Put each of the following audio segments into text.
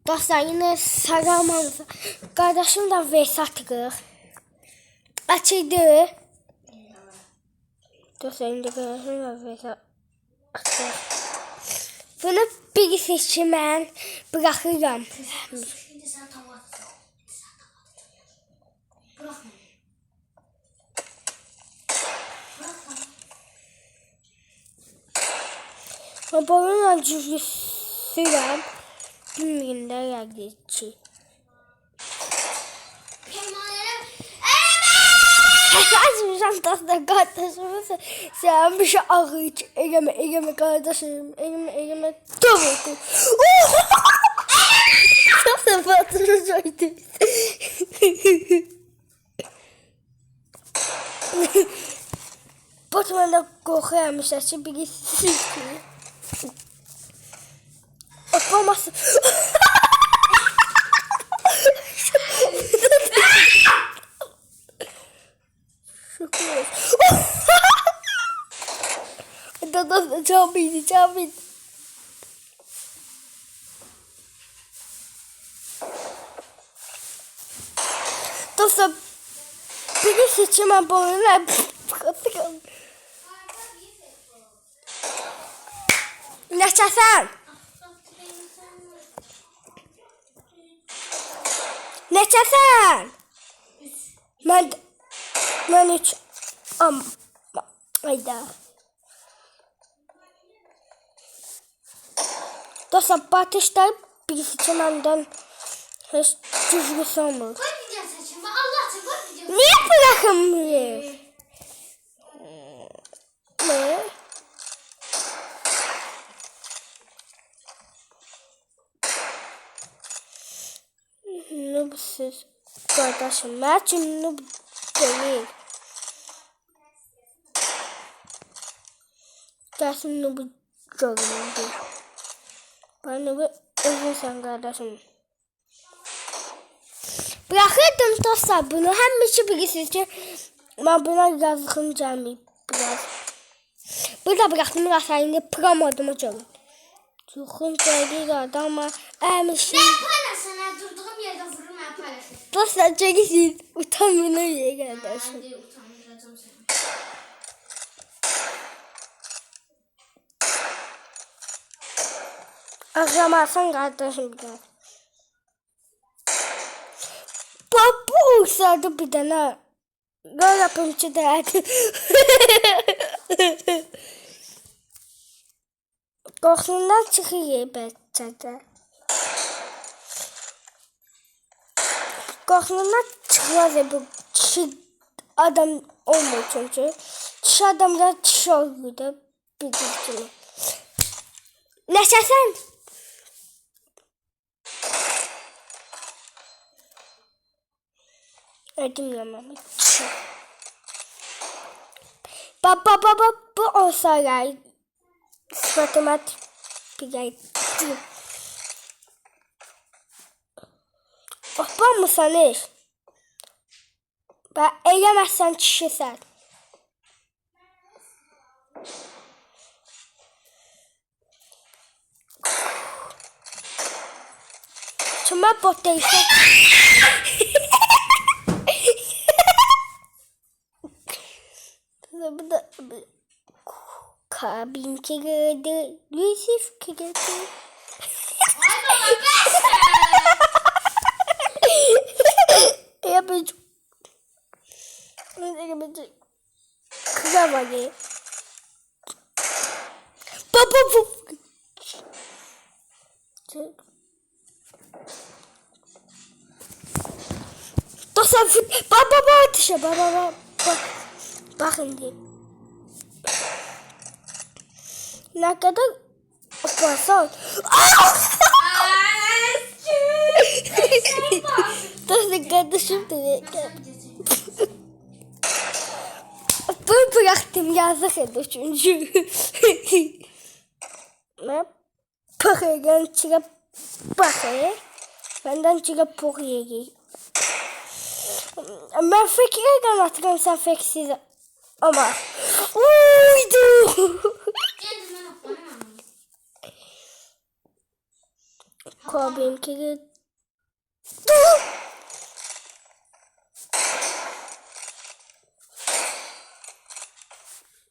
Dostlar yine saramamız. Kardeşim de vs atırıq. Açıydı. Dostlar indi kardeşim de vs atırıq. Bunu birisi için ben bırakıram. Bununla cüzlüsüyəm. Bilməyində yəqdir ki. Açmışam dostlar kardeşimiz. Sen bir şey ağır ki. Egeme kardeşim. Egeme. Tamam. Dostlar batırız oydu. Batman'da korkuyormuşlar. Şimdi birisi. Olmasın. Şükür. Da camiydi. Dostlar birisi için ben bununla neçəsən? Neçəsən? Mən 3. Ayda. Dostlar batışlar birisi için ondan hiç düzgün olmur. Niye bırakılmıyor? Ne? Noobsuz kardeşim. Ben için noob değil. Gelsin noob göründü. Ben noob özürsen kardeşim. Bırakırdım dostlar bunu. Hem bir şey bilgisiniz ki ben buna yazıkım gelmeyip biraz. Burada bıraktım biraz indi promodumu görün. Yoxun gəldi ama əmişim. Ben paylaşsana durduğum yerde vururum ben paylaşırım. Dostlar çekilsin. Utanmıyor ya kardeşim. Hadi utanmayacağım seni. Aklamazsan kardeşim biraz. Bu uçlardı bir tane. Böyle yapımcı derdi. Korkundan çıkıyor bence. Korkundan çıkıyor bu kişi adam olmuyor çünkü. Kişi adamlar kişi oluyor da bildiğin. Neçəsən? Ödüm yamamış. Baba bu olsa ya. Sıfatıma tipiydi. Ahban mı sanır? Ben eylemezsen kişisel. Çöme bot değilse. Bu da kabin kiredi. Yusuf kiredi. Yapacağım. Kızamayı. Baba bu. Dostlar baba atışa baba. Bakın diye. Ne kadar basal. Dostlar kardeşim de. Ben bıraktım yazık edin çünkü. Ne? Bakıyorum çıkıp bakıyorum. Benden çıkıp bakıyorum. Ben fikirden atıyorum sen fiksiz ama. Uydu. Koyayım ki.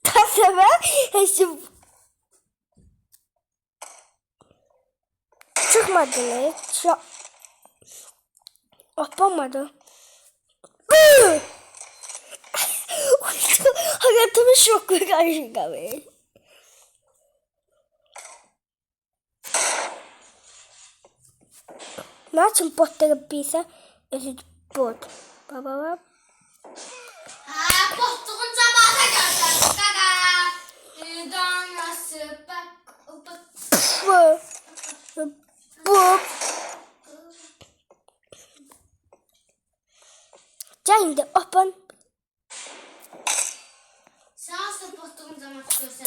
Kasaba hepsi çıkmadı ne? Yapamadı. Hayatımın şoku karşı kalıyor. Ne için botları bilse özür bot. Baba. Ha, posttuğun zamanı gördüm. Gaga. Donası bak. Bu. Şimdi open. Sen nasıl posttuğun zaman tutuyorsun?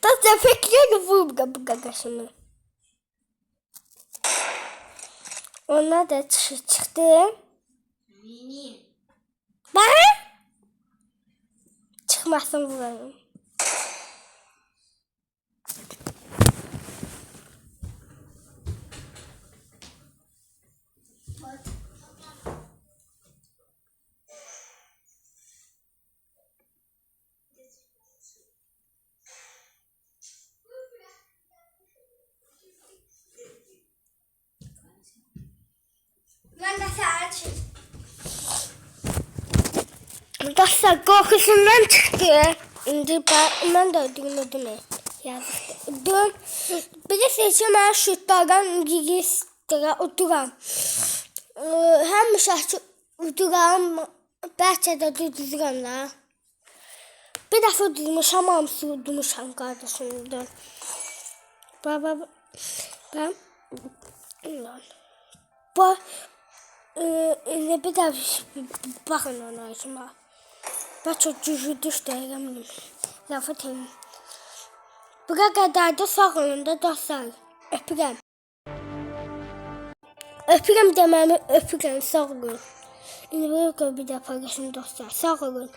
Das der Verkehr bu şimdi. Ona da çıktı. Mini. Bak. Çıkmazsın vuralım. Ben de sen aç. Dostlar korkusundan çıktı. Şimdi ben de öldürmedim. Yazık. Dün bir de seçim ben şutlardan gigistere oturan. Hem şahçı oturan belki de düzgün da. Bir defa düzmüşəm, hamısı udmuşam qardaşımdan. Baba ben bu bir de bakın ona işime. Ben çok cücü düştüm. Lafı temin. Bu kadar da sağ olun da dostlar. Öpürəm. Öpürəm deməmi öpürəm, sağ olun. İndi bir də paylaşın dostlar. Sağ olun.